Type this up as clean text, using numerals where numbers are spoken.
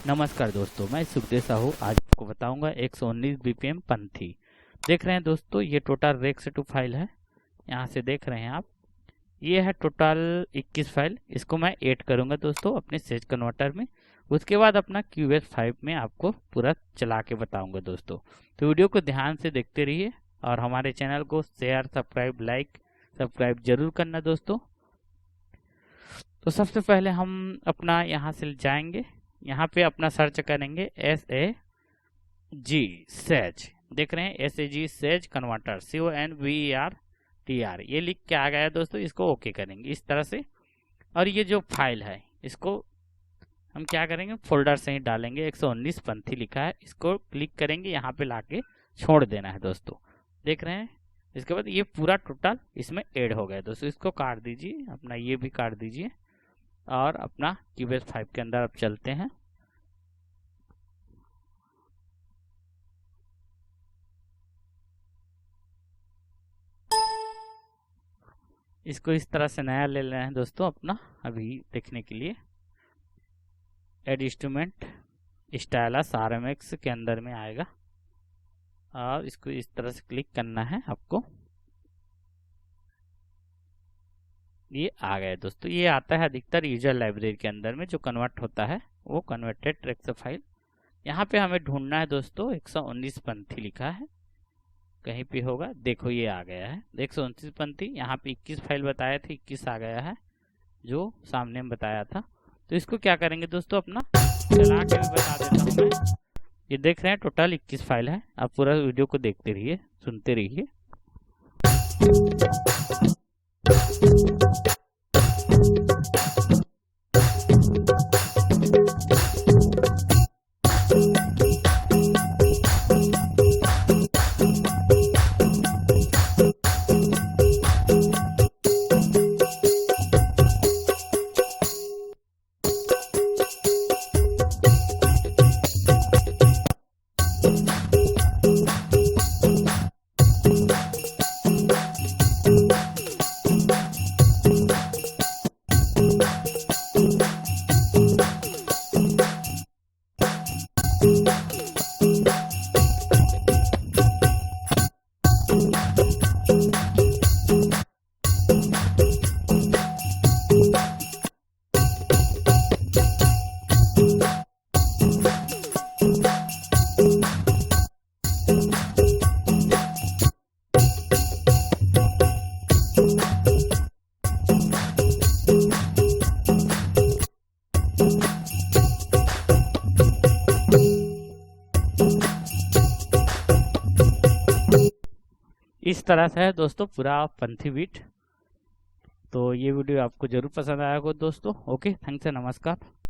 नमस्कार दोस्तों, मैं सुखदेव साहू आज आपको बताऊंगा 119 बीपीएम पंथी। देख रहे हैं दोस्तों, ये टोटल रेक्स2 फाइल है। यहाँ से देख रहे हैं आप, ये है टोटल 21 फाइल। इसको मैं ऐड करूंगा दोस्तों अपने सेज कन्वर्टर में। उसके बाद अपना QS5 में आपको पूरा चला के बताऊंगा दोस्तों। तो वीडियो को ध्यान से देखते रहिए और हमारे चैनल को शेयर, सब्सक्राइब, लाइक, सब्सक्राइब जरूर करना दोस्तों। तो सबसे पहले हम अपना यहाँ से जाएंगे, यहाँ पे अपना सर्च करेंगे SAG सेज। देख रहे हैं SAG सेज कन्वर्टर, CONVERTR, ये लिख के आ गया दोस्तों। इसको ओके करेंगे इस तरह से। और ये जो फाइल है इसको हम क्या करेंगे, फोल्डर से ही डालेंगे। 119 पंथी लिखा है, इसको क्लिक करेंगे, यहाँ पे लाके छोड़ देना है दोस्तों। देख रहे हैं, इसके बाद ये पूरा टोटल इसमें ऐड हो गया दोस्तों। इसको काट दीजिए, अपना ये भी काट दीजिए और अपना QS5 के अंदर अब चलते हैं। इसको इस तरह से नया ले लेना है दोस्तों अपना, अभी देखने के लिए। एड इंस्ट्रूमेंट स्टाइलस RMX के अंदर में आएगा और इसको इस तरह से क्लिक करना है आपको। ये आ गया दोस्तों। ये आता है अधिकतर यूजर लाइब्रेरी के अंदर में, जो कन्वर्ट होता है वो कन्वर्टेड रेक्स फाइल। यहाँ पे हमें ढूंढना है दोस्तों 119 पंथी लिखा है, कहीं पे होगा। देखो ये आ गया है 129 पंथी। यहाँ पे 21 फाइल बताया था, 21 आ गया है जो सामने में बताया था। तो इसको क्या करेंगे दोस्तों, अपना चला के भी बता देता हूँ मैं। ये देख रहे हैं टोटल 21 फाइल है। आप पूरा वीडियो को देखते रहिए, सुनते रहिए। इस तरह से है दोस्तों पूरा पंथी बीट। तो ये वीडियो आपको जरूर पसंद आया होगा दोस्तों। ओके, थैंक्स, नमस्कार।